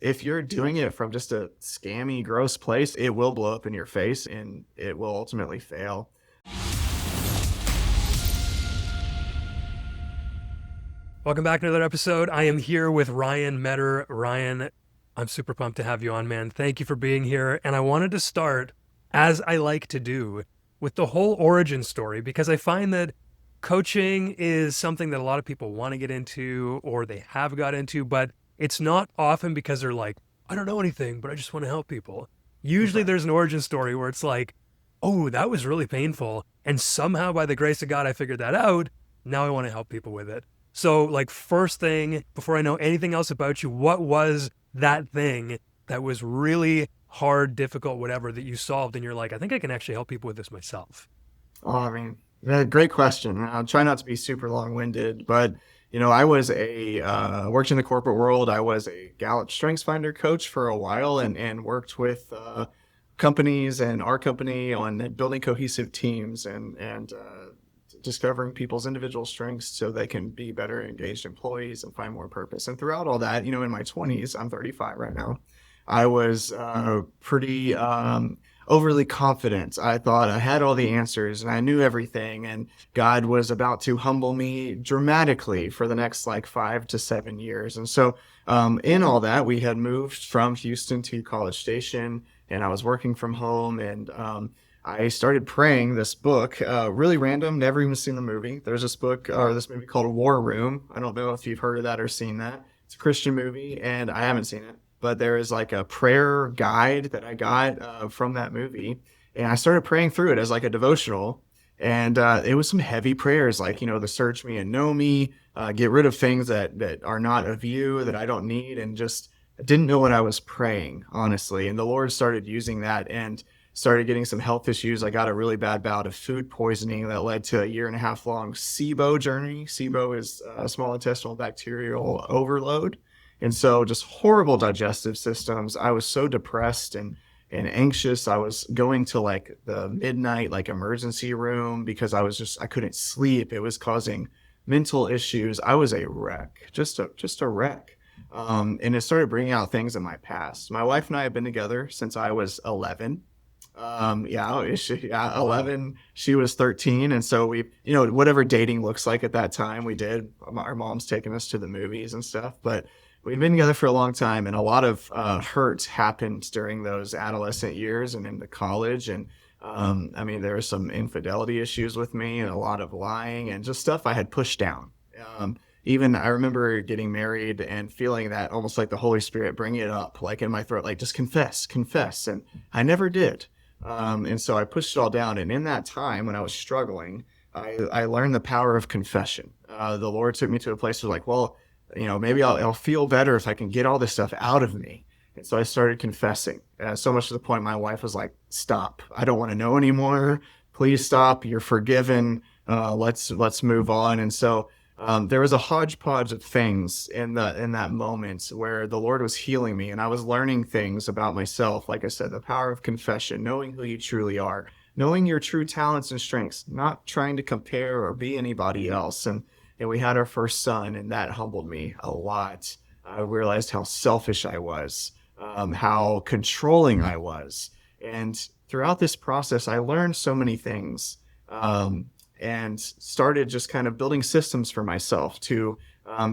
If you're doing it from just a scammy, gross place, it will blow up in your face and it will ultimately fail. Welcome back to another episode. I am here with Ryan Meador. Ryan, I'm super pumped to have you on, man. Thank you for being here. And I wanted to start, as I like to do, with the whole origin story, because I find that coaching is something that a lot of people want to get into or they have got into, but it's not often because they're like, I don't know anything, but I just want to help people. Usually Right. there's an origin story where it's like, oh, that was really painful. And somehow, by the grace of God, I figured that out. Now I want to help people with it. So, like, first thing, before I know anything else about you, what was that thing that was really hard, difficult, whatever, that you solved? And you're like, I think I can actually help people with this myself. Oh, I mean, great question. I'll try not to be super long-winded, but I was worked in the corporate world. I was a Gallup Strengths Finder coach for a while, and worked with companies and our company on building cohesive teams and discovering people's individual strengths so they can be better engaged employees and find more purpose. And throughout all that, in my 20s, I'm 35 right now. I was pretty overly confident. I thought I had all the answers and I knew everything, and God was about to humble me dramatically for the next like 5 to 7 years. And so, in all that, we had moved from Houston to College Station, and I was working from home, and I started praying this book, really random, never even seen the movie. There's this book or this movie called War Room. I don't know if you've heard of that or seen that. It's a Christian movie, and I haven't seen it, but there is like a prayer guide that I got from that movie, and I started praying through it as like a devotional. And it was some heavy prayers, like the search me and know me, get rid of things that are not of you that I don't need, and just didn't know what I was praying, honestly. And the Lord started using that and started getting some health issues. I got a really bad bout of food poisoning that led to a 1.5 year long SIBO journey. SIBO is small intestinal bacterial overload. And so just horrible digestive systems. I was so depressed and anxious. I was going to like the midnight like emergency room because I couldn't sleep. It was causing mental issues. I was a wreck, just a wreck. And it started bringing out things in my past. My wife and I have been together since I was 11. Yeah, Wow. 11. She was 13. And so whatever dating looks like at that time, we did. Our mom's taking us to the movies and stuff, but we've been together for a long time, and a lot of hurt happened during those adolescent years and into college. And I mean, there were some infidelity issues with me and a lot of lying and just stuff I had pushed down. Even I remember getting married and feeling that almost like the Holy Spirit bringing it up, like in my throat, like just confess, confess. And I never did. And so I pushed it all down. And in that time when I was struggling, I learned the power of confession. The Lord took me to a place where like, well, maybe I'll feel better if I can get all this stuff out of me. And so I started confessing, so much to the point my wife was like, stop. I don't want to know anymore. Please stop. You're forgiven. Let's move on. And so there was a hodgepodge of things in that moment where the Lord was healing me, and I was learning things about myself. Like I said, the power of confession, knowing who you truly are, knowing your true talents and strengths, not trying to compare or be anybody else. And we had our first son, and that humbled me a lot. I realized how selfish I was, how controlling I was. And throughout this process, I learned so many things, and started just kind of building systems for myself to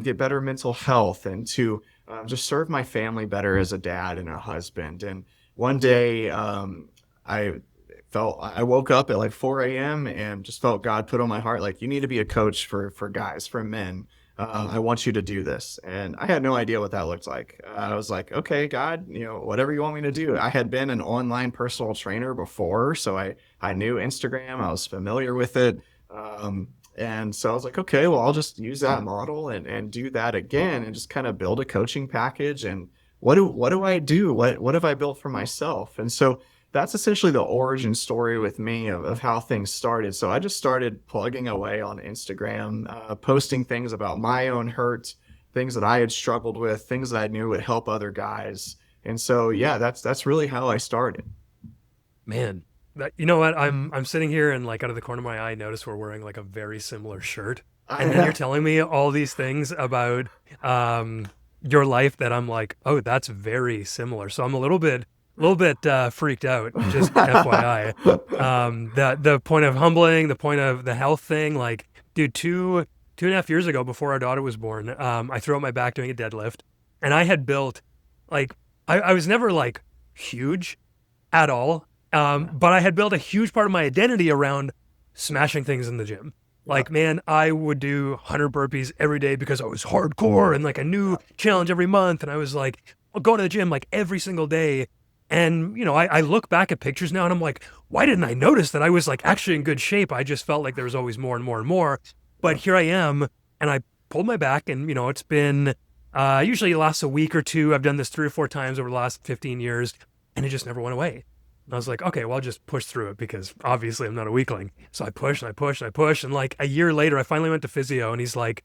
get better mental health and to just serve my family better as a dad and a husband. And one day, I I woke up at like 4 a.m. and just felt God put on my heart, like, you need to be a coach for guys, for men. I want you to do this. And I had no idea what that looked like. I was like, okay, God, whatever you want me to do. I had been an online personal trainer before, so I knew Instagram. I was familiar with it. And so I was like, okay, well, I'll just use that model and do that again and just kind of build a coaching package. And what do I do? What have I built for myself? And so that's essentially the origin story with me of how things started. So I just started plugging away on Instagram, posting things about my own hurt, things that I had struggled with, things that I knew would help other guys. And so, yeah, that's really how I started. Man, you know what? I'm sitting here and like out of the corner of my eye, I notice we're wearing like a very similar shirt. And then you're I, telling me all these things about, um, your life that I'm like, oh, that's very similar. So I'm a little bit freaked out. Just FYI, the point of humbling, the point of the health thing, like, dude, 2.5 years ago, before our daughter was born, I threw out my back doing a deadlift, and I had built, like, I was never like huge at all, Yeah. but I had built a huge part of my identity around smashing things in the gym. Yeah. Like, man, I would do 100 burpees every day because I was hardcore and like a new challenge every month. And I was like, I'll go to the gym like every single day. And, I look back at pictures now and I'm like, why didn't I notice that I was like actually in good shape? I just felt like there was always more and more and more. But Yeah. here I am, and I pulled my back, and, it's been, usually it lasts a week or two. I've done this 3 or 4 times over the last 15 years, and it just never went away. And I was like, okay, well, I'll just push through it because obviously I'm not a weakling. So I push and I push and I push. And like a year later, I finally went to physio, and he's like,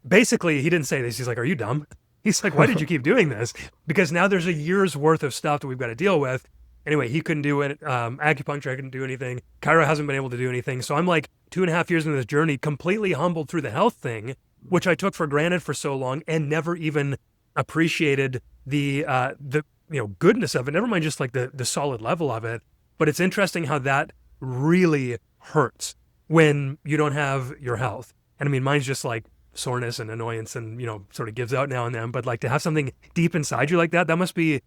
basically, he didn't say this. He's like, are you dumb? He's like, why did you keep doing this? Because now there's a year's worth of stuff that we've got to deal with. Anyway, he couldn't do it. Acupuncture, I couldn't do anything. Chiro hasn't been able to do anything. So I'm like 2.5 years into this journey, completely humbled through the health thing, which I took for granted for so long and never even appreciated the goodness of it. Never mind just like the solid level of it. But it's interesting how that really hurts when you don't have your health. And I mean, mine's just like soreness and annoyance and, sort of gives out now and then. But like to have something deep inside you like that must be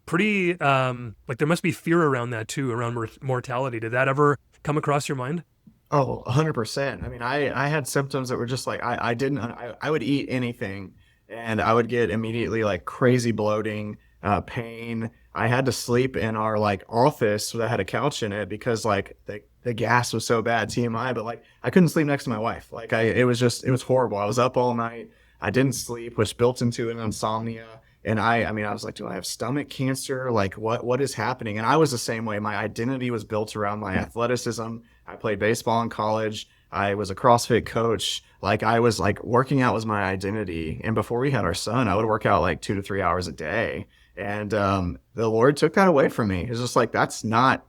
pretty, like there must be fear around that too, around mortality. Did that ever come across your mind? Oh, 100%. I mean, I had symptoms that were just like I didn't I would eat anything and I would get immediately like crazy bloating, pain. I had to sleep in our like office that had a couch in it because like the gas was so bad, TMI, but like I couldn't sleep next to my wife. Like it was horrible. I was up all night. I didn't sleep, which built into an insomnia. And I mean, I was like, do I have stomach cancer? Like what is happening? And I was the same way. My identity was built around my athleticism. I played baseball in college. I was a CrossFit coach. Like I was like working out was my identity. And before we had our son, I would work out like 2 to 3 hours a day. And the Lord took that away from me. It's just like that's not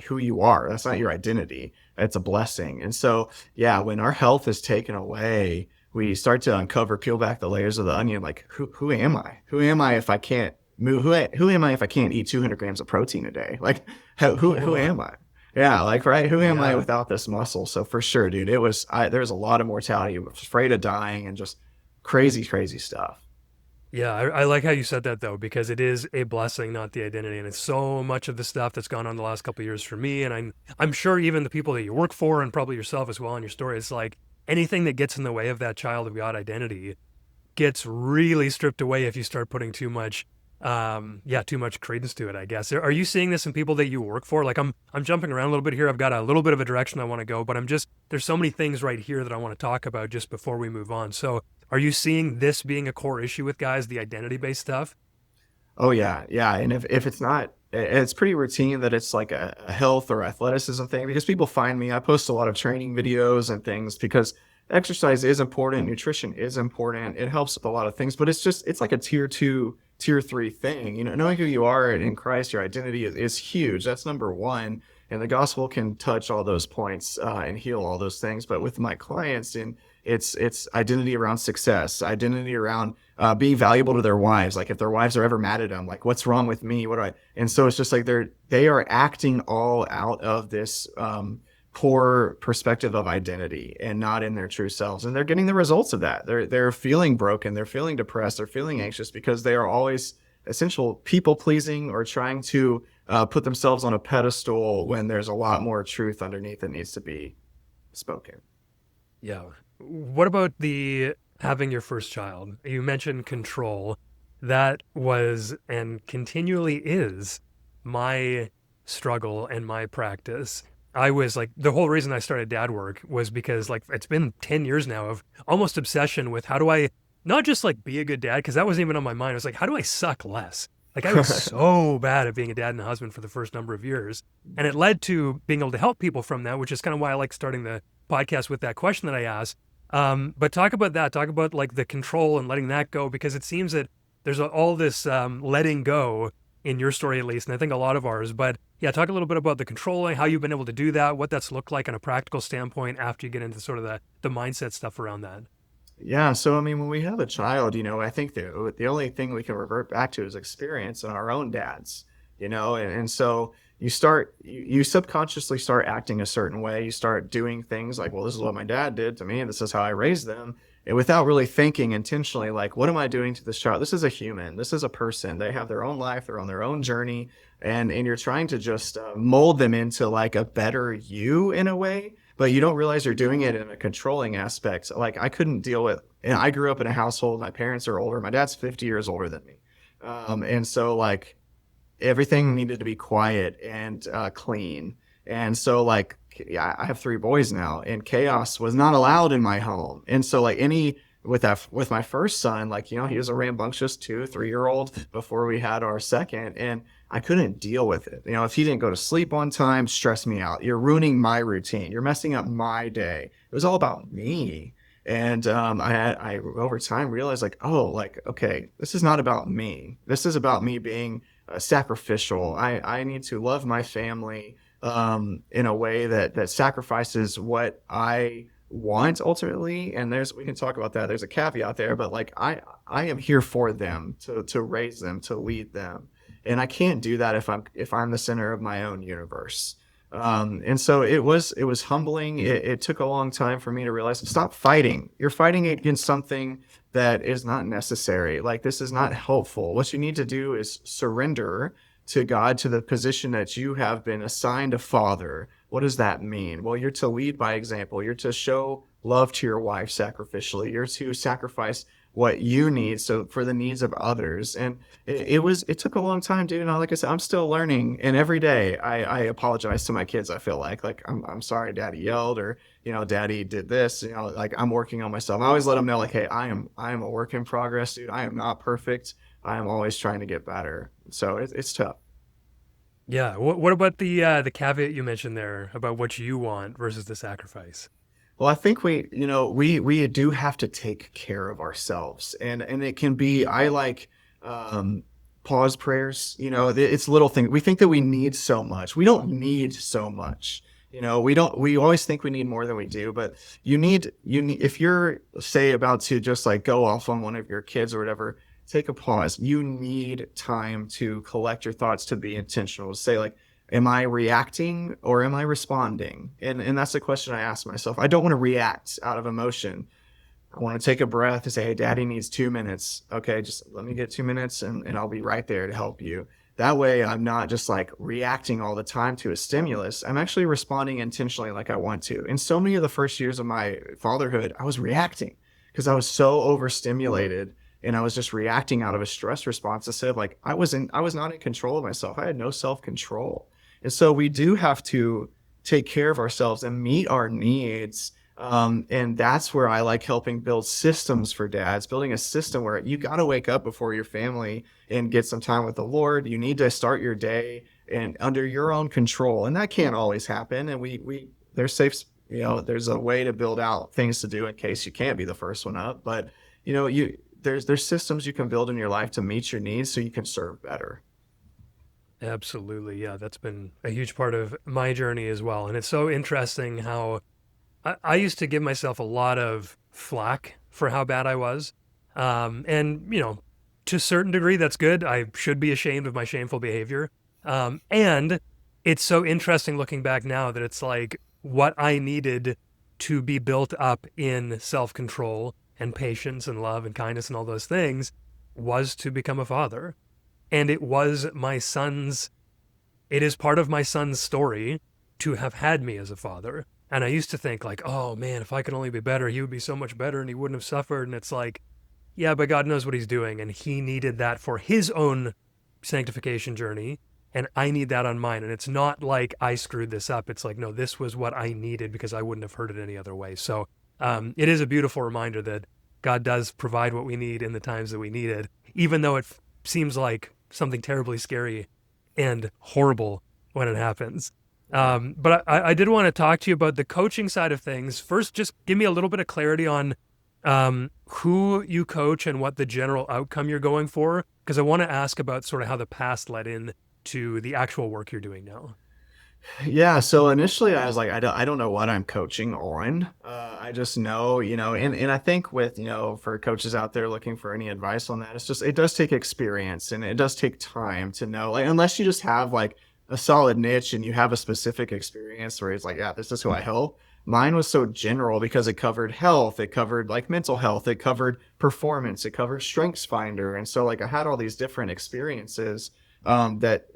who you are. That's not your identity. It's a blessing. And so yeah, when our health is taken away, we start to uncover, peel back the layers of the onion. Like who am I? Who am I if I can't move? Who am I if I can't eat 200 grams of protein a day? Like who Oh, am I? Yeah, like right. Who am I yeah. without this muscle? So for sure, dude, there was a lot of mortality. I was afraid of dying and just crazy, crazy stuff. Yeah, I like how you said that though, because it is a blessing, not the identity, and it's so much of the stuff that's gone on the last couple of years for me, and I'm sure even the people that you work for, and probably yourself as well in your story, it's like anything that gets in the way of that child of God identity gets really stripped away if you start putting too much credence to it, I guess. Are you seeing this in people that you work for? Like I'm jumping around a little bit here. I've got a little bit of a direction I want to go, but there's so many things right here that I want to talk about just before we move on. So are you seeing this being a core issue with guys, the identity based stuff? Oh yeah, yeah. And if it's not, it's pretty routine that it's like a health or athleticism thing because people find me. I post a lot of training videos and things because exercise is important, nutrition is important. It helps with a lot of things, but it's like a tier two, tier three thing. You know, knowing who you are in Christ, your identity is huge. That's number one. And the gospel can touch all those points and heal all those things. But with my clients, and it's identity around success, identity around being valuable to their wives. Like if their wives are ever mad at them, like what's wrong with me? What do I? And so it's just like they are acting all out of this poor perspective of identity and not in their true selves. And they're getting the results of that. They're feeling broken. They're feeling depressed. They're feeling anxious because they are always essential people pleasing or trying to put themselves on a pedestal when there's a lot more truth underneath that needs to be spoken. Yeah. What about the having your first child? You mentioned control. That was and continually is my struggle and my practice. I was like, the whole reason I started dad work was because like it's been 10 years now of almost obsession with how do I not just like be a good dad, because that wasn't even on my mind. I was like, how do I suck less? Like I was so bad at being a dad and a husband for the first number of years. And it led to being able to help people from that, which is kind of why I like starting the podcast with that question that I asked. But talk about that. Talk about like the control and letting that go, because it seems that there's all this letting go in your story, at least, and I think a lot of ours. But yeah, talk a little bit about the controlling, how you've been able to do that, what that's looked like on a practical standpoint after you get into sort of the mindset stuff around that. Yeah, so I mean, when we have a child, I think the only thing we can revert back to is experience and our own dads, and so you subconsciously start acting a certain way. You start doing things like, well, this is what my dad did to me, and this is how I raised them, and without really thinking intentionally, like, what am I doing to this child? This is a human. This is a person. They have their own life. They're on their own journey, and you're trying to just mold them into like a better you in a way, but you don't realize you're doing it in a controlling aspect. Like I couldn't deal with, and I grew up in a household. My parents are older. My dad's 50 years older than me, and so like everything needed to be quiet and clean. And so like yeah, I have three boys now, and chaos was not allowed in my home. And so like any with my first son, like he was a rambunctious 2 3 year old before we had our second, and I couldn't deal with it. If he didn't go to sleep on time, stress me out. You're ruining my routine. You're messing up my day. It was all about me. And I over time realized like, oh, like, okay, this is not about me. This is about me being sacrificial. I need to love my family in a way that sacrifices what I want ultimately. And we can talk about that. There's a caveat there, but like I am here for them to raise them, to lead them, and I can't do that if I'm the center of my own universe. And so it was humbling. It took a long time for me to realize, stop fighting. You're fighting against something that is not necessary. Like this is not helpful. What you need to do is surrender to God, to the position that you have been assigned a father. What does that mean? Well, you're to lead by example. You're to show love to your wife sacrificially. You're to sacrifice what you need so for the needs of others. And it took a long time, dude. And like I said, I'm still learning. And every day I apologize to my kids. I feel like I'm sorry daddy yelled, or daddy did this, like I'm working on myself. I always let them know like, hey, I am a work in progress, dude. I am not perfect. I am always trying to get better. So it's tough. Yeah. What about the caveat you mentioned there about what you want versus the sacrifice? Well, I think we do have to take care of ourselves, and it can be, I like um, pause prayers. It's little things. We think that we need so much. We don't need so much. We don't. We always think we need more than we do, but you need if you're say about to just like go off on one of your kids or whatever. Take a pause. You need time to collect your thoughts, to be intentional. To say like, am I reacting or am I responding? And that's the question I ask myself. I don't want to react out of emotion. I want to take a breath and say, hey, daddy needs 2 minutes. Okay, just let me get 2 minutes, and I'll be right there to help you. That way I'm not just like reacting all the time to a stimulus. I'm actually responding intentionally like I want to. In so many of the first years of my fatherhood, I was reacting because I was so overstimulated, and I was just reacting out of a stress response instead of like I was not in control of myself. I had no self-control. And so we do have to take care of ourselves and meet our needs. And that's where I like helping build systems for dads, building a system where you got to wake up before your family and get some time with the Lord. You need to start your day and under your own control. And that can't always happen. And there's there's a way to build out things to do in case you can't be the first one up. But, there's systems you can build in your life to meet your needs so you can serve better. Absolutely. Yeah, that's been a huge part of my journey as well. And it's so interesting how I used to give myself a lot of flack for how bad I was. And, to a certain degree, that's good. I should be ashamed of my shameful behavior. And it's so interesting looking back now that it's like what I needed to be built up in self control and patience and love and kindness and all those things was to become a father. And it is part of my son's story to have had me as a father. And I used to think like, oh man, if I could only be better, he would be so much better and he wouldn't have suffered. And it's like, yeah, but God knows what he's doing. And he needed that for his own sanctification journey. And I need that on mine. And it's not like I screwed this up. It's like, no, this was what I needed because I wouldn't have heard it any other way. So it is a beautiful reminder that God does provide what we need in the times that we need it, even though it seems like something terribly scary and horrible when it happens. Yeah. But I did want to talk to you about the coaching side of things. First, just give me a little bit of clarity on who you coach and what the general outcome you're going for, because I want to ask about sort of how the past led in to the actual work you're doing now. Yeah, so initially I was like, I don't know what I'm coaching on. I just know, and I think with, for coaches out there looking for any advice on that, it's just, it does take experience and it does take time to know, like, unless you just have like a solid niche and you have a specific experience where it's like, yeah, this is who I help. Mine was so general because it covered health, it covered like mental health, it covered performance, it covered strengths finder. And so like I had all these different experiences that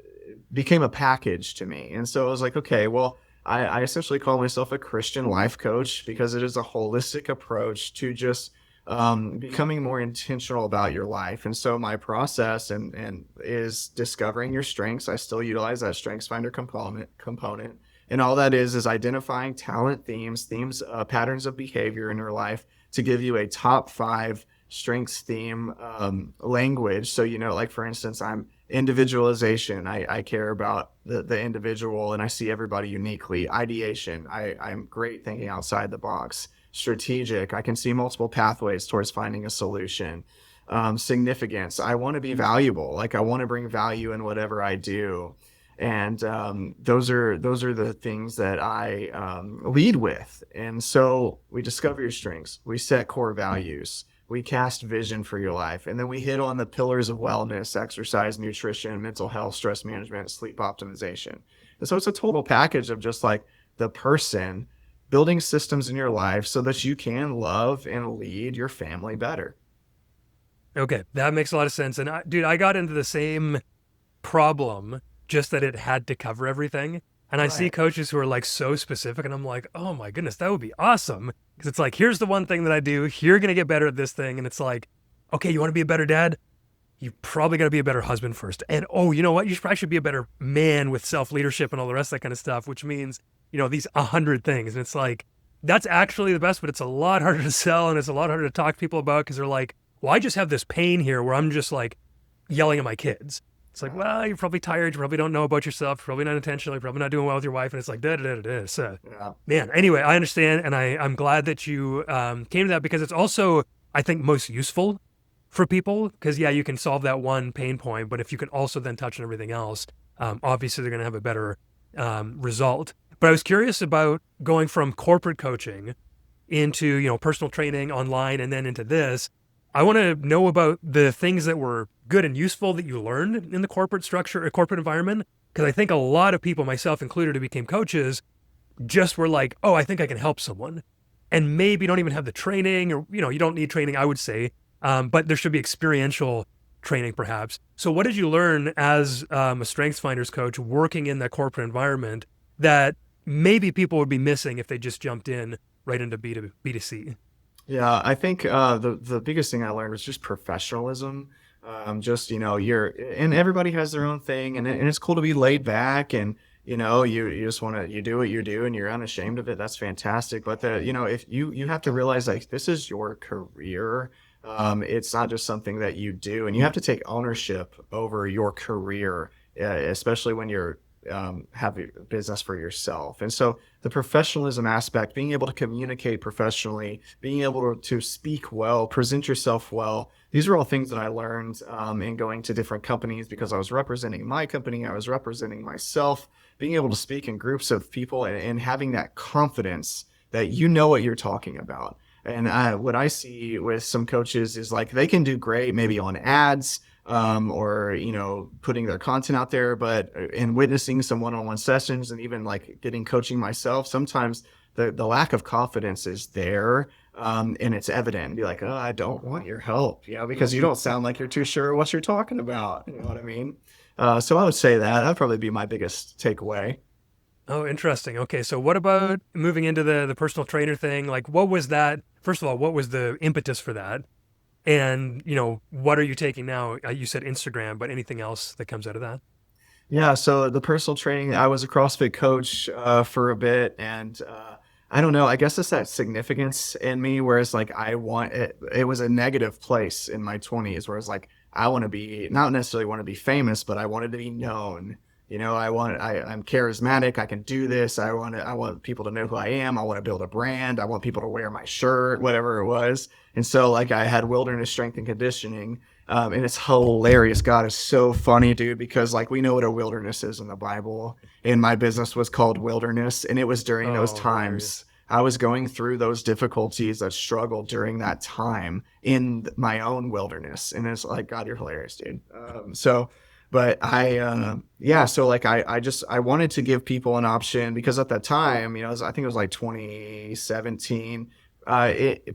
became a package to me. And so I was like, okay, well, I essentially call myself a Christian life coach because it is a holistic approach to just becoming more intentional about your life. And so my process and is discovering your strengths. I still utilize that strengths finder component. And all that is identifying talent themes, patterns of behavior in your life to give you a top five strengths theme language. So, like for instance, I'm individualization. I care about the individual and I see everybody uniquely. Ideation. I'm great thinking outside the box. Strategic. I can see multiple pathways towards finding a solution. Significance. I want to be valuable. Like I want to bring value in whatever I do. And those are the things that I lead with. And so we discover your strengths. We set core values, we cast vision for your life, and then we hit on the pillars of wellness: exercise, nutrition, mental health, stress management, sleep optimization. And so it's a total package of just like the person building systems in your life so that you can love and lead your family better. Okay, that makes a lot of sense. And dude, I got into the same problem, just that it had to cover everything. And I see Right. coaches who are like so specific, and I'm like, oh my goodness, that would be awesome. Because it's like, here's the one thing that I do. You're going to get better at this thing. And it's like, okay, you want to be a better dad? You probably got to be a better husband first. And oh, you know what? You probably should be a better man with self leadership and all the rest of that kind of stuff, which means, these 100 things. And it's like, that's actually the best, but it's a lot harder to sell and it's a lot harder to talk to people about because they're like, well, I just have this pain here where I'm just like yelling at my kids. It's like, well, you're probably tired. You probably don't know about yourself. You're probably not intentional. You're probably not doing well with your wife. And it's like, da da da da. So, Yeah. man, anyway, I understand. And I'm glad that you came to that because it's also, I think, most useful for people because, yeah, you can solve that one pain point. But if you can also then touch on everything else, obviously they're going to have a better result. But I was curious about going from corporate coaching into, personal training online and then into this. I want to know about the things that were good and useful that you learned in the corporate structure or corporate environment. Because I think a lot of people, myself included, who became coaches, just were like, oh, I think I can help someone. And maybe don't even have the training or, you don't need training, I would say. But there should be experiential training perhaps. So what did you learn as a strengths finders coach working in that corporate environment that maybe people would be missing if they just jumped in right into B2C? Yeah, I think the biggest thing I learned was just professionalism. Just you're and everybody has their own thing, and it's cool to be laid back, and you just want to you do what you do, and you're unashamed of it. That's fantastic. But if you have to realize like this is your career. It's not just something that you do, and you have to take ownership over your career, especially when you're have a business for yourself. And so the professionalism aspect, being able to communicate professionally, being able to speak well, present yourself well. These are all things that I learned in going to different companies because I was representing my company, I was representing myself, being able to speak in groups of people and having that confidence that you know what you're talking about. And what I see with some coaches is like they can do great maybe on ads, or putting their content out there, but in witnessing some one-on-one sessions and even like getting coaching myself, sometimes the lack of confidence is there, and it's evident. Be like, oh, I don't want your help, because you don't sound like you're too sure what you're talking about. You know what I mean? So I would say that'd probably be my biggest takeaway. Oh, interesting. Okay, so what about moving into the personal trainer thing? Like, what was that? First of all, what was the impetus for that? And what are you taking now? You said Instagram, but anything else that comes out of that? Yeah, so the personal training, I was a CrossFit coach for a bit, and I don't know. I guess it's that significance in me, whereas like I want it. It was a negative place in my 20s, where it's like I want to be not necessarily want to be famous, but I wanted to be known. I'm charismatic. I can do this. I want people to know who I am. I want to build a brand. I want people to wear my shirt, whatever it was. And so like I had wilderness strength and conditioning, And it's hilarious. God is so funny, dude, because like we know what a wilderness is in the Bible. And my business was called Wilderness. And it was during those Oh, hilarious. times I was going through those difficulties, that struggled during that time in my own wilderness. And it's like, God, you're hilarious, dude. But yeah, so like I wanted to give people an option because at that time, I think it was like 2017.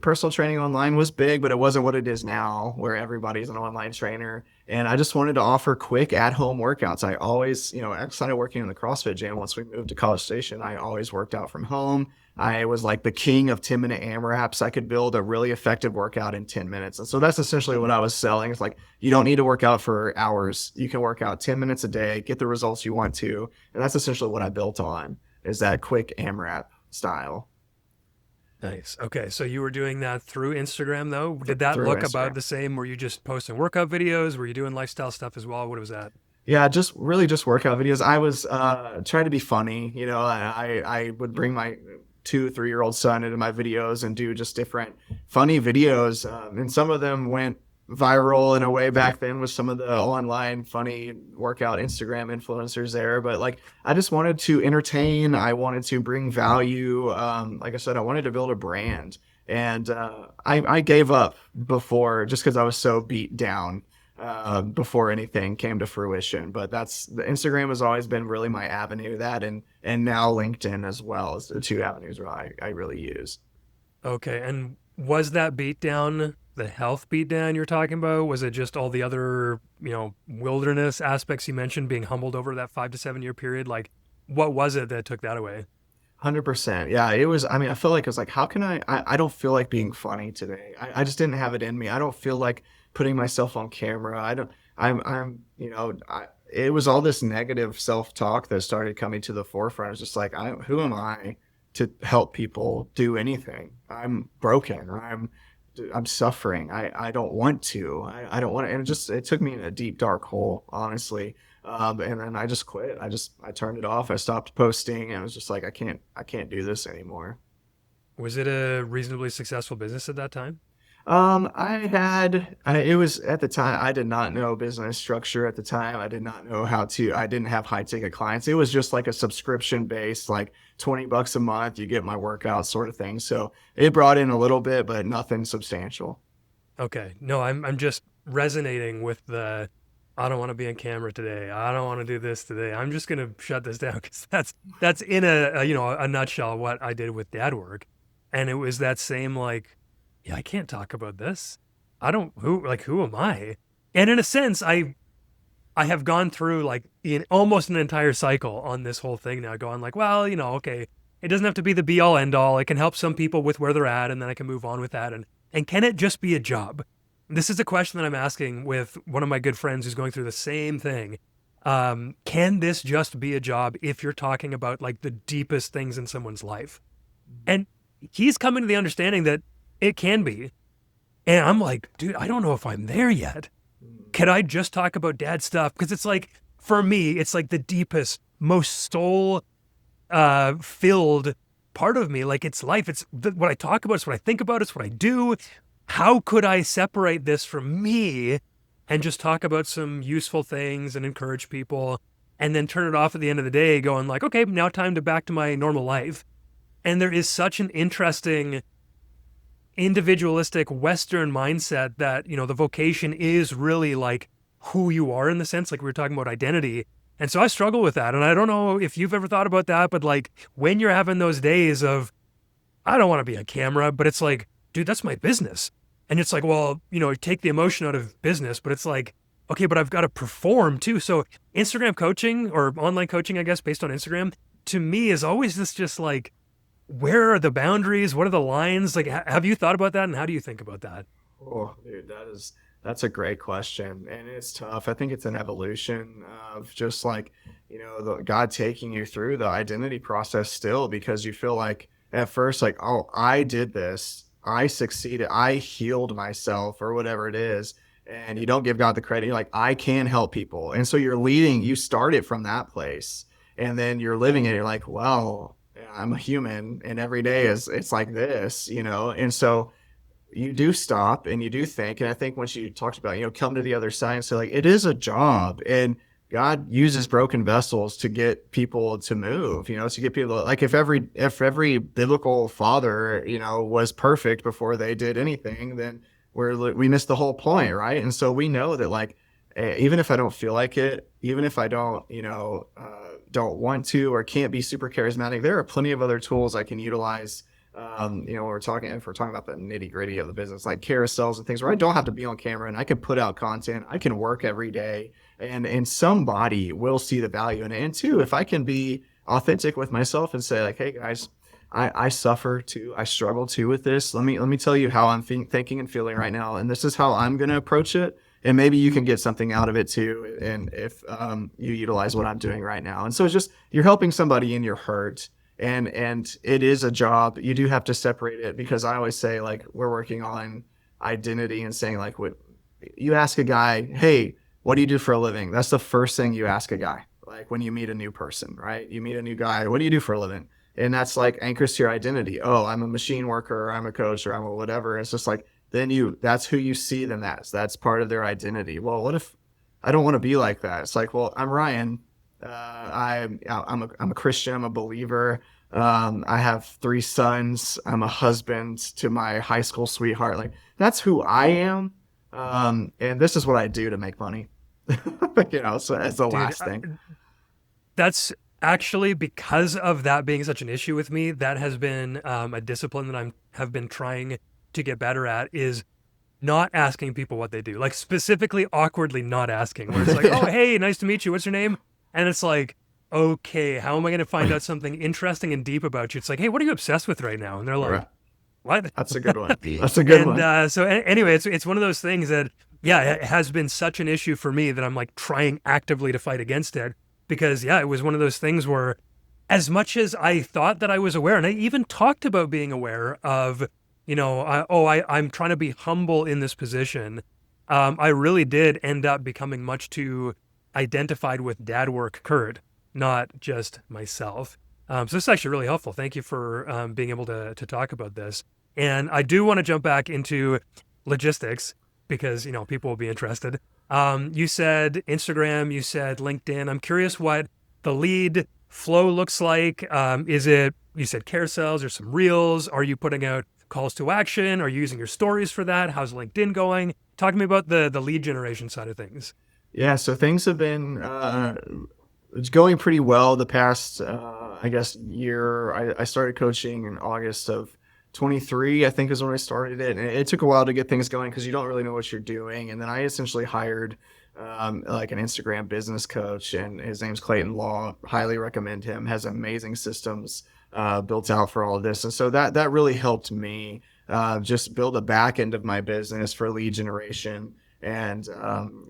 Personal training online was big, but it wasn't what it is now, where everybody's an online trainer. And I just wanted to offer quick at-home workouts. I always, outside of working in the CrossFit gym, once we moved to College Station, I always worked out from home. I was like the king of 10-minute AMRAPs. I could build a really effective workout in 10 minutes. And so that's essentially what I was selling. It's like, you don't need to work out for hours. You can work out 10 minutes a day, get the results you want to. And that's essentially what I built on, is that quick AMRAP style Nice. Okay, so you were doing that through Instagram though. Did that through look about Instagram. the same? Were you just posting workout videos? Were you doing lifestyle stuff as well? What was that? Yeah, just really just workout videos. I was trying to be funny. I would bring my 2, 3 year old son into my videos and do just different funny videos. And some of them went viral in a way back then with some of the online funny workout Instagram influencers there. But like, I just wanted to entertain. I wanted to bring value. Like I said, I wanted to build a brand. And I gave up before, just because I was so beat down before anything came to fruition. But that's the Instagram has always been really my avenue. That and now LinkedIn as well as the two avenues where I really use. Okay, and was that beatdown the health beatdown you're talking about? Was it just all the other, wilderness aspects you mentioned being humbled over that 5 to 7 year period? Like, what was it that took that away? 100%. Yeah, it was. I mean, I feel like it was like, how can I don't feel like being funny today. I just didn't have it in me. I don't feel like putting myself on camera. I don't, I'm, it was all this negative self-talk that started coming to the forefront. It's just like, who am I to help people do anything? I'm broken. I'm suffering. I don't want to. I don't want to. And it took me in a deep, dark hole, honestly. And then I just quit. I turned it off. I stopped posting and I was just like, I can't do this anymore. Was it a reasonably successful business at that time? It was at the time, I did not know business structure at the time. I did not know I didn't have high ticket clients. It was just like a subscription based, like $20 a month, you get my workout sort of thing. So it brought in a little bit, but nothing substantial. Okay. No, I'm just resonating with the I don't want to be on camera today. I don't want to do this today. I'm just gonna shut this down because that's in a nutshell what I did with dad work, and it was that same like, yeah, I can't talk about this. I don't who am I? And in a sense, I have gone through like in almost an entire cycle on this whole thing now, going like, well, okay, it doesn't have to be the be all end all. It can help some people with where they're at, and then I can move on with that. And can it just be a job? This is a question that I'm asking with one of my good friends who's going through the same thing. Can this just be a job if you're talking about like the deepest things in someone's life? And he's coming to the understanding that it can be. And I'm like, dude, I don't know if I'm there yet. Can I just talk about dad stuff? Because it's like, for me, it's like the deepest, most soul filled part of me. Like it's life. It's what I talk about. It's what I think about. It's what I do. How could I separate this from me and just talk about some useful things and encourage people and then turn it off at the end of the day going like, okay, now time to back to my normal life. And there is such an interesting individualistic Western mindset that, the vocation is really like who you are in the sense, like we were talking about identity. And so I struggle with that. And I don't know if you've ever thought about that, but like when you're having those days of, I don't want to be on camera, but it's like, dude, that's my business. And it's like, well, take the emotion out of business, but it's like, okay, but I've got to perform too. So Instagram coaching or online coaching, I guess, based on Instagram, to me is always this just like, where are the boundaries? What are the lines? Like, have you thought about that? And how do you think about that? Oh, dude, that's a great question, and it's tough. I think it's an evolution of just like, the God taking you through the identity process still, because you feel like at first like, oh, I did this, I succeeded, I healed myself or whatever it is, and you don't give God the credit. You're like, I can help people, and so you start it from that place, and then you're living it. You're like, well, I'm a human, and every day it's like this, and so you do stop and you do think. And I think once you talked about, come to the other side and say, like, it is a job, and God uses broken vessels to get people to move, to get people, like, if every biblical father, was perfect before they did anything, then we missed the whole point, right? And so we know that, like, even if I don't feel like it, even if I don't want to or can't be super charismatic, there are plenty of other tools I can utilize. If we're talking about the nitty gritty of the business, like carousels and things where I don't have to be on camera and I can put out content, I can work every day, and somebody will see the value in it. And two, if I can be authentic with myself and say, like, hey guys, I suffer too, I struggle too with this. Let me tell you how I'm thinking and feeling right now, and this is how I'm going to approach it. And maybe you can get something out of it too. And if you utilize what I'm doing right now, and so it's just, you're helping somebody in your hurt, and it is a job. You do have to separate it, because I always say, like, we're working on identity and saying, like, what you ask a guy, hey, what do you do for a living? That's the first thing you ask a guy. Like, when you meet a new person, right? You meet a new guy, what do you do for a living? And that's like anchors to your identity. Oh, I'm a machine worker, or I'm a coach, or I'm a whatever. It's just like, that's who you see them as. That's part of their identity. Well, what if I don't want to be like that? It's like, well, I'm Ryan. I'm a Christian. I'm a believer. I have 3 sons. I'm a husband to my high school sweetheart. Like, that's who I am. And this is what I do to make money. So as the Dude, last thing. that's actually, because of that being such an issue with me, that has been a discipline that have been trying to get better at, is not asking people what they do, like specifically awkwardly not asking, where it's like, oh, Yeah. hey, nice to meet you, what's your name? And it's like, okay, how am I going to find out something interesting and deep about you? It's like, hey, what are you obsessed with right now? And they're like, Right. what? That's a good one. That's a good And one. anyway, it's one of those things that, yeah, it has been such an issue for me that I'm like trying actively to fight against it, because yeah, it was one of those things where, as much as I thought that I was aware, and I even talked about being aware of, I'm trying to be humble in this position. I really did end up becoming much too identified with dad work Kurt, not just myself. So this is actually really helpful. Thank you for being able to talk about this. And I do want to jump back into logistics, because people will be interested. You said Instagram, you said LinkedIn. I'm curious what the lead flow looks like. Is it, you said carousels or some reels? Are you putting out calls to action? Are you using your stories for that? How's LinkedIn going? Talk to me about the lead generation side of things. Yeah, so things have been it's going pretty well the past I guess year. I started coaching in August of 23, I think, is when I started it. And it took a while to get things going because you don't really know what you're doing. And then I essentially hired like an Instagram business coach, and his name's Clayton Law. Highly recommend him. Has amazing systems built out for all of this. And so that really helped me just build a back end of my business for lead generation, and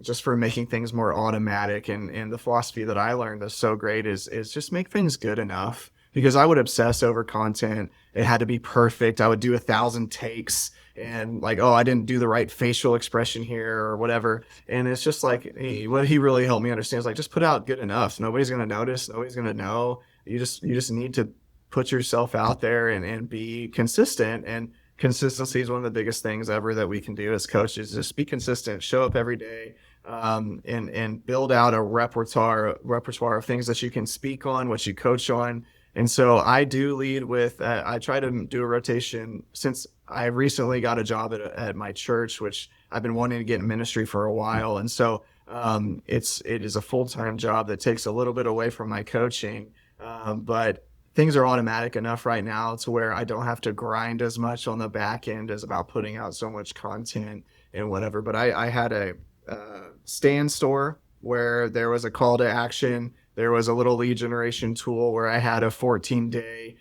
just for making things more automatic. And the philosophy that I learned that's so great is just make things good enough, because I would obsess over content. It had to be perfect. I would do 1,000 takes, and like, oh, I didn't do the right facial expression here or whatever. And it's just like, what he really helped me understand is, like, just put out good enough. Nobody's going to notice. Nobody's going to know. You just need to put yourself out there and be consistent. And consistency is one of the biggest things ever that we can do as coaches. Just be consistent, show up every day, and build out a repertoire of things that you can speak on, what you coach on. And so I do lead with, I try to do a rotation since I recently got a job at my church, which I've been wanting to get in ministry for a while. And so it is a full-time job that takes a little bit away from my coaching. But things are automatic enough right now to where I don't have to grind as much on the back end as about putting out so much content and whatever. But I had a stand store where there was a call to action. There was a little lead generation tool where I had a 14-day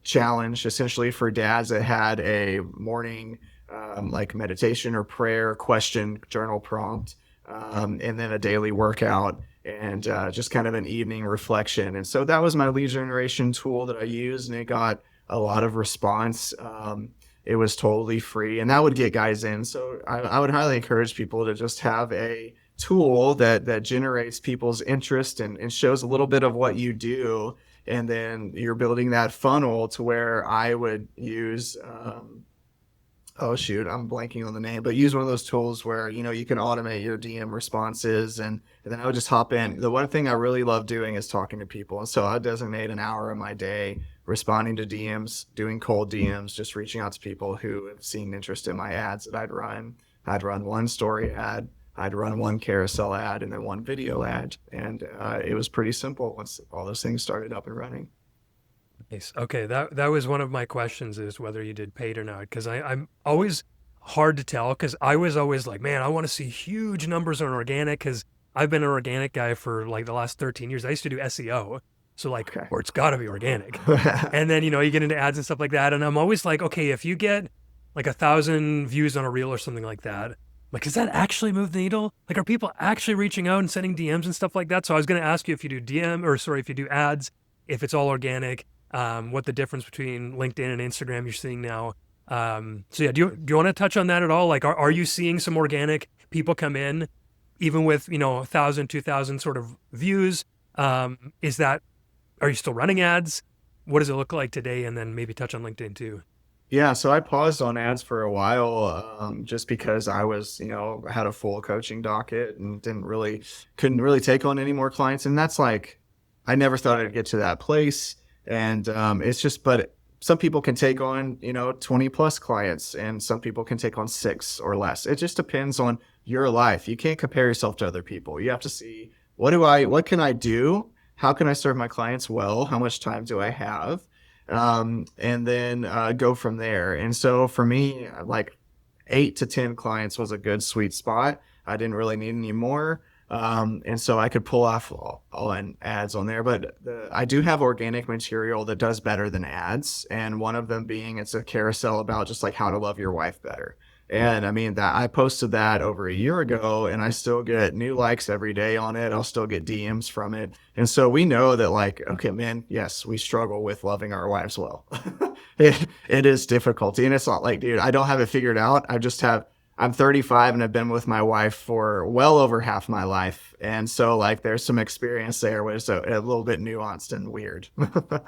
challenge essentially for dads that had a morning like meditation or prayer question journal prompt, and then a daily workout, and just kind of an evening reflection. And so that was my lead generation tool that I used, and it got a lot of response. It was totally free, and that would get guys in. So I would highly encourage people to just have a tool that generates people's interest and shows a little bit of what you do. And then you're building that funnel to where I would use Oh shoot, I'm blanking on the name, but use one of those tools where you can automate your DM responses, and then I would just hop in. The one thing I really love doing is talking to people, and so I designate an hour of my day responding to DMs, doing cold DMs, just reaching out to people who have seen interest in my ads that I'd run. I'd run one story ad, I'd run one carousel ad, and then one video ad, and it was pretty simple once all those things started up and running. Nice. Okay, that was one of my questions, is whether you did paid or not, because I'm always hard to tell, because I was always like, man, I want to see huge numbers on organic, because I've been an organic guy for like the last 13 years. I used to do SEO, so like, Okay. or it's got to be organic. And then you get into ads and stuff like that, and I'm always like, okay, if you get like 1,000 views on a reel or something like that, like, does that actually move the needle? Like, are people actually reaching out and sending DMs and stuff like that? So I was going to ask you, if you do DM, or sorry, if you do ads, if it's all organic, what the difference between LinkedIn and Instagram you're seeing now. So yeah, do you want to touch on that at all? Like, are you seeing some organic people come in, even with 1,000, 2,000 sort of views? Is that, are you still running ads? What does it look like today? And then maybe touch on LinkedIn too. Yeah, so I paused on ads for a while, just because I was, had a full coaching docket and couldn't really take on any more clients. And that's like, I never thought I'd get to that place. And it's just, but some people can take on, 20 plus clients, and some people can take on six or less. It just depends on your life. You can't compare yourself to other people. You have to see, what can I do? How can I serve my clients well? How much time do I have? And then go from there. And so for me, like 8 to 10 clients was a good sweet spot. I didn't really need any more. And so I could pull off all in ads on there, but I do have organic material that does better than ads. And one of them being, it's a carousel about just like how to love your wife better. And I mean, that I posted that over a year ago, and I still get new likes every day on it. I'll still get DMs from it. And so we know that, like, okay, man, yes, we struggle with loving our wives well. It is difficulty. And it's not like, dude, I don't have it figured out. I'm 35 and I've been with my wife for well over half my life. And so, like, there's some experience there where it's a little bit nuanced and weird.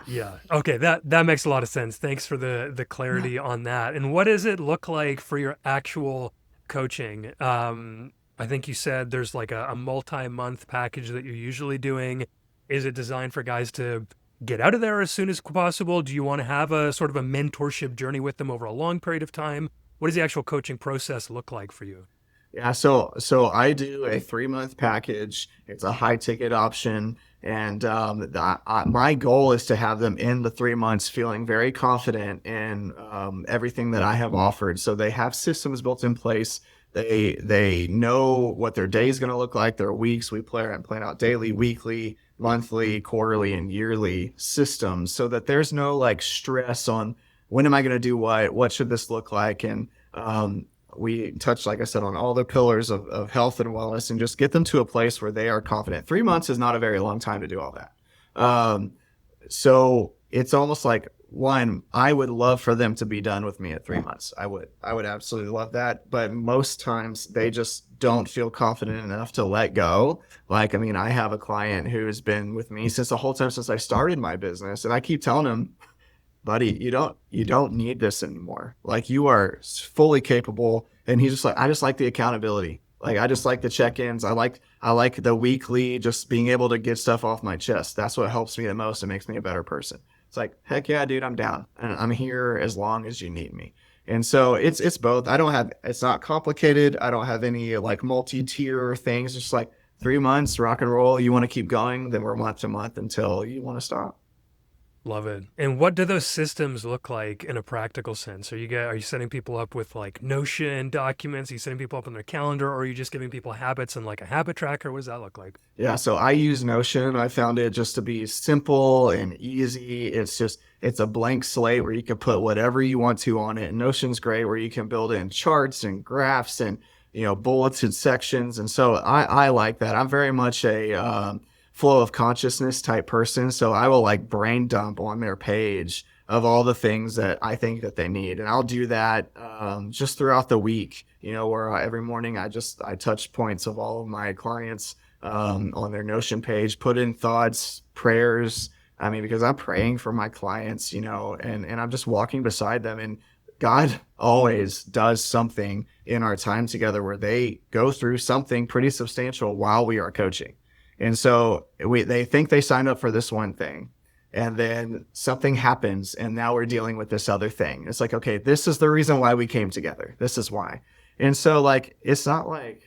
Yeah. Okay. That makes a lot of sense. Thanks for the clarity on that. And what does it look like for your actual coaching? I think you said there's like a multi-month package that you're usually doing. Is it designed for guys to get out of there as soon as possible? Do you want to have a sort of a mentorship journey with them over a long period of time? What does the actual coaching process look like for you? Yeah, so I do a 3 month package. It's a high ticket option, and my goal is to have them in the 3 months feeling very confident in everything that I have offered. So they have systems built in place. They know what their day is going to look like. Their weeks, we plan out daily, weekly, monthly, quarterly, and yearly systems, so that there's no like stress on when am I going to do what should this look like, and we touch, like I said, on all the pillars of health and wellness, and just get them to a place where they are confident. 3 months is not a very long time to do all that. So it's almost like, one, I would love for them to be done with me at 3 months. I would absolutely love that. But most times they just don't feel confident enough to let go. Like, I mean, I have a client who has been with me since the whole time since I started my business. And I keep telling him, buddy, you don't need this anymore. Like, you are fully capable. And he's just like, I just like the accountability. Like, I just like the check-ins. I like the weekly, just being able to get stuff off my chest. That's what helps me the most. It makes me a better person. It's like, heck yeah, dude, I'm down. And I'm here as long as you need me. And so it's both. It's not complicated. I don't have any like multi-tier things. It's just like 3 months, rock and roll. You want to keep going, then we're month to month until you want to stop. Love it. And what do those systems look like in a practical sense? Are you setting people up with like Notion documents? Are you setting people up on their calendar, or are you just giving people habits and like a habit tracker? What does that look like? Yeah, so I use Notion. I found it just to be simple and easy. It's a blank slate where you can put whatever you want to on it. And Notion's great where you can build in charts and graphs and bullets and sections. And so I like that. I'm very much a flow of consciousness type person. So I will like brain dump on their page of all the things that I think that they need. And I'll do that just throughout the week, where every morning I touch points of all of my clients on their Notion page, put in thoughts, prayers. I mean, because I'm praying for my clients, and I'm just walking beside them. And God always does something in our time together where they go through something pretty substantial while we are coaching. And so they think they signed up for this one thing, and then something happens, and now we're dealing with this other thing. It's like, okay, this is the reason why we came together. This is why. And so like, it's not like,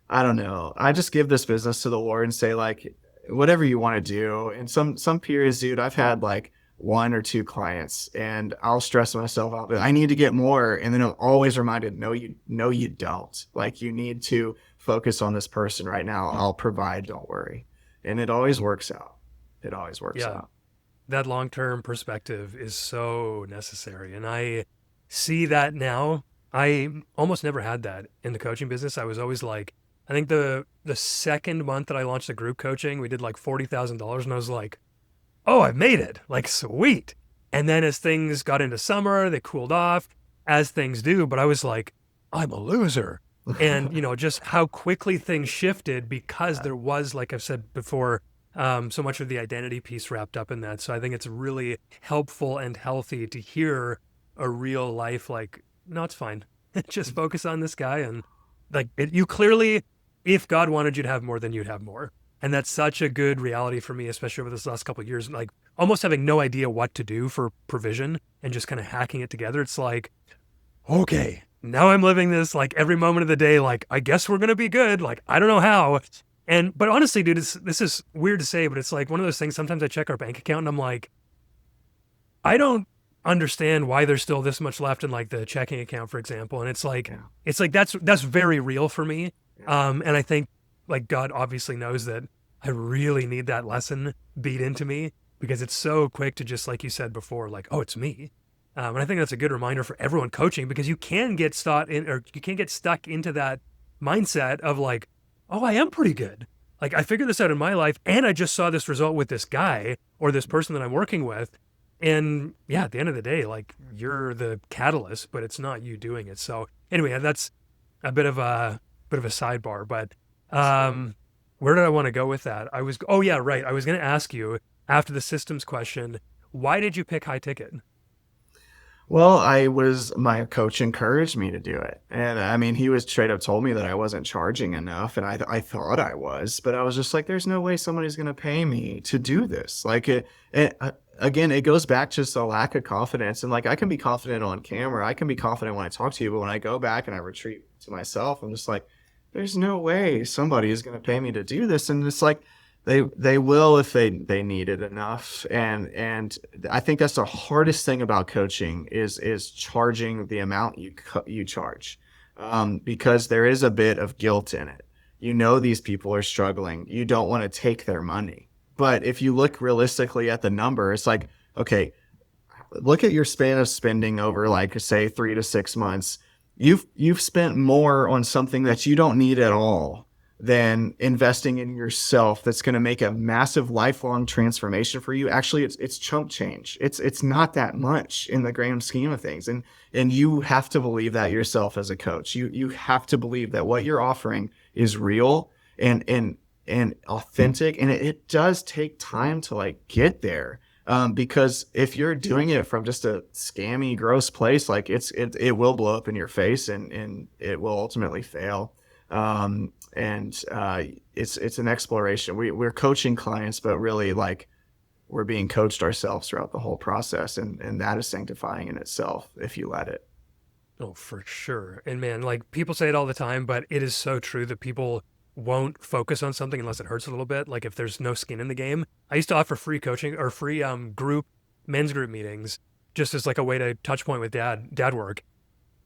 I don't know. I just give this business to the Lord and say like, whatever you want to do. And some periods, dude, I've had like one or two clients, and I'll stress myself out, but I need to get more. And then I'm always reminded, no, you don't. Like, you need to focus on this person right now. I'll provide, don't worry. And it always works out. It always works Yeah. out. That long-term perspective is so necessary. And I see that now. I almost never had that in the coaching business. I was always like, I think the second month that I launched the group coaching, we did like $40,000, and I was like, oh, I made it. Like, sweet. And then as things got into summer, they cooled off, as things do. But I was like, I'm a loser. And, just how quickly things shifted because there was, like I've said before, so much of the identity piece wrapped up in that. So I think it's really helpful and healthy to hear a real life, like, no, it's fine. Just focus on this guy. And like, you clearly, if God wanted you to have more, then you'd have more. And that's such a good reality for me, especially over this last couple of years, like almost having no idea what to do for provision and just kind of hacking it together. It's like, okay, now I'm living this like every moment of the day. Like, I guess we're going to be good. Like, I don't know how. But honestly, dude, this is weird to say, but it's like one of those things. Sometimes I check our bank account and I'm like, I don't understand why there's still this much left in like the checking account, for example. And it's like, that's very real for me. And I think like God obviously knows that I really need that lesson beat into me, because it's so quick to just, like you said before, like, oh, it's me. And I think that's a good reminder for everyone coaching, because you can get stuck into that mindset of like, oh, I am pretty good. Like, I figured this out in my life, and I just saw this result with this guy or this person that I'm working with. And yeah, at the end of the day, like, you're the catalyst, but it's not you doing it. So anyway, that's a bit of a sidebar, but where did I want to go with that? Oh yeah, right. I was going to ask you after the systems question, why did you pick high ticket? Well, my coach encouraged me to do it. And I mean, he was straight up told me that I wasn't charging enough. And I thought I was, but I was just like, there's no way somebody's going to pay me to do this. Like again, it goes back to just a lack of confidence. And like, I can be confident on camera. I can be confident when I talk to you, but when I go back and I retreat to myself, I'm just like, there's no way somebody is going to pay me to do this. And it's like, they will if they need it enough. And I think that's the hardest thing about coaching is charging the amount you charge, because there is a bit of guilt in it. These people are struggling. You don't want to take their money. But if you look realistically at the number, it's like, okay, look at your span of spending over, like, say 3 to 6 months. You've spent more on something that you don't need at all than investing in yourself that's going to make a massive lifelong transformation for you. Actually, it's chump change. It's not that much in the grand scheme of things. And you have to believe that yourself as a coach. You have to believe that what you're offering is real and authentic. And it does take time to like get there. Because if you're doing it from just a scammy, gross place, like it will blow up in your face and it will ultimately fail. It's an exploration. We're coaching clients, but really like we're being coached ourselves throughout the whole process. And that is sanctifying in itself if you let it. Oh, for sure. And man, like people say it all the time, but it is so true that people won't focus on something unless it hurts a little bit. Like if there's no skin in the game. I used to offer free coaching or free men's group meetings just as like a way to touch point with dad work.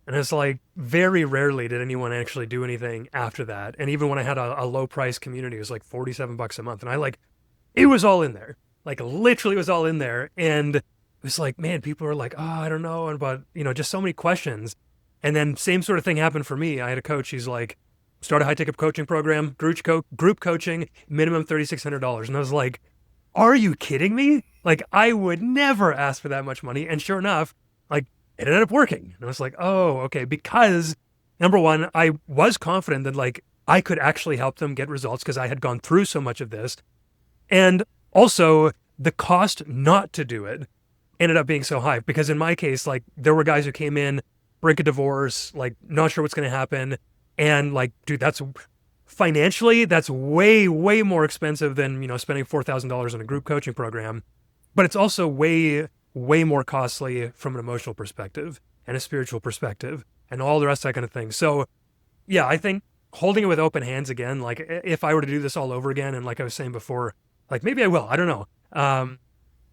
And it's like very rarely did anyone actually do anything after that. And even when I had a low price community, it was like $47 a month. And it was all in there, like literally was all in there. And it was like, man, people were like, oh, I don't know. But just so many questions. And then same sort of thing happened for me. I had a coach. He's like, start a high ticket coaching program, group coaching, minimum $3,600. And I was like, are you kidding me? Like, I would never ask for that much money. And sure enough, like, it ended up working. And I was like, oh, okay. Because number one, I was confident that like I could actually help them get results because I had gone through so much of this. And also the cost not to do it ended up being so high, because in my case, like there were guys who came in break a divorce, like not sure what's going to happen. And like, dude, that's financially, that's way, way more expensive than, spending $4,000 on a group coaching program. But it's also way, way more costly from an emotional perspective and a spiritual perspective and all the rest of that kind of thing. So yeah, I think holding it with open hands again, like if I were to do this all over again, and like I was saying before, like maybe I will, I don't know.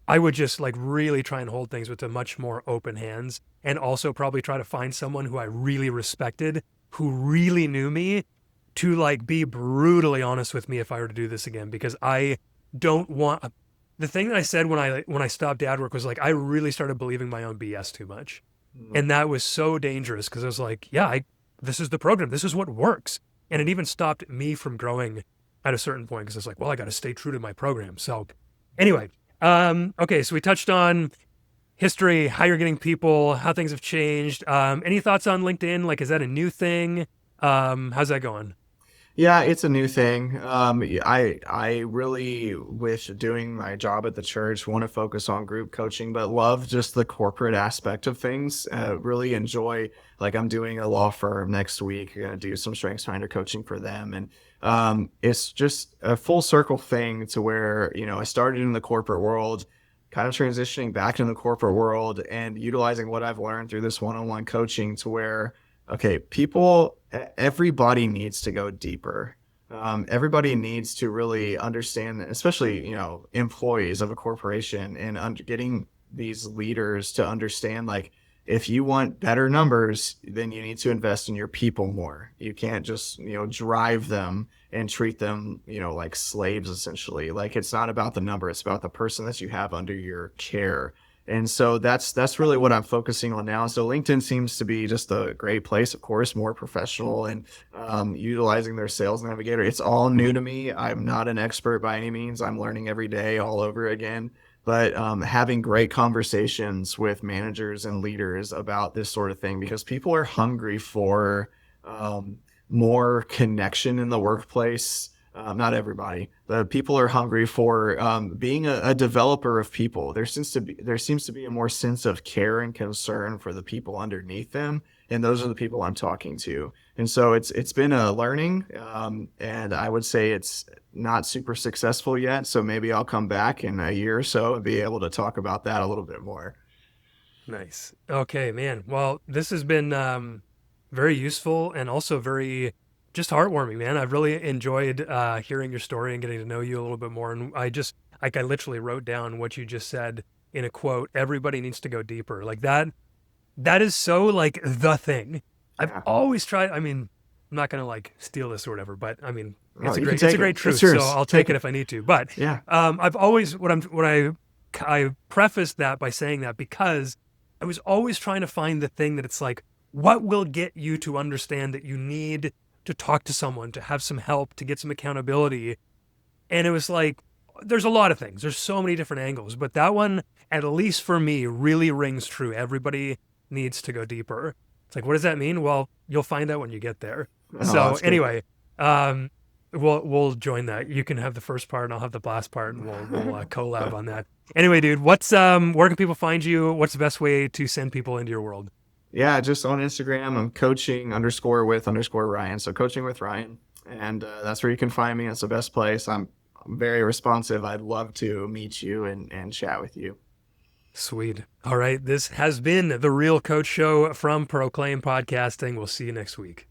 I would just like really try and hold things with a much more open hands, and also probably try to find someone who I really respected, who really knew me, to like be brutally honest with me if I were to do this again, because I don't want the thing that I said when I stopped dad work was like I really started believing my own BS too much. Mhm. And that was so dangerous because I was like, yeah, this is the program. This is what works. And it even stopped me from growing at a certain point because I was like, well, I got to stay true to my program. So anyway, okay, so we touched on history, how you're getting people, how things have changed. Any thoughts on LinkedIn? Like, is that a new thing? How's that going? Yeah, it's a new thing. I really wish doing my job at the church want to focus on group coaching, but love just the corporate aspect of things. Really enjoy like I'm doing a law firm next week. I'm gonna do some strengths finder coaching for them, and it's just a full circle thing to where I started in the corporate world, kind of transitioning back into the corporate world, and utilizing what I've learned through this one-on-one coaching to where okay, everybody needs to go deeper. Everybody needs to really understand, especially, employees of a corporation and getting these leaders to understand, like, if you want better numbers, then you need to invest in your people more. You can't just, drive them and treat them, like slaves, essentially. Like, it's not about the number, it's about the person that you have under your care. And so that's really what I'm focusing on now. So LinkedIn seems to be just a great place, of course, more professional and utilizing their sales navigator. It's all new to me. I'm not an expert by any means. I'm learning every day all over again. But having great conversations with managers and leaders about this sort of thing because people are hungry for um, more connection in the workplace. Not everybody, but people are hungry for being a developer of people. There seems to be a more sense of care and concern for the people underneath them, and those are the people I'm talking to. And so it's been a learning, and I would say it's not super successful yet. So maybe I'll come back in a year or so and be able to talk about that a little bit more. Nice. Okay, man. Well, this has been very useful and also very just heartwarming, man. I've really enjoyed hearing your story and getting to know you a little bit more. And I literally wrote down what you just said in a quote. Everybody needs to go deeper. Like that. That is so like the thing. I've Yeah. always tried. I mean, I'm not gonna like steal this or whatever, but I mean, Oh, you can it's a take it. great It's truth. So yours. I'll Take take it it. if I need to. But Yeah. I've always I prefaced that by saying that because I was always trying to find the thing that it's like, what will get you to understand that you need to talk to someone, to have some help, to get some accountability. And it was like, there's a lot of things. There's so many different angles, but that one, at least for me, really rings true. Everybody needs to go deeper. It's like, what does that mean? Well, you'll find out when you get there. Oh, So that's good. anyway, um, we'll join that. You can have the first part, and I'll have the last part, and we'll collab on that. Anyway, dude, where can people find you? What's the best way to send people into your world? Yeah, just on Instagram, I'm coaching underscore with underscore Ryan. So coaching with Ryan. And that's where you can find me. It's the best place. I'm very responsive. I'd love to meet you and chat with you. Sweet. All right, this has been the Real Coach Show from Proclaim Podcasting. We'll see you next week.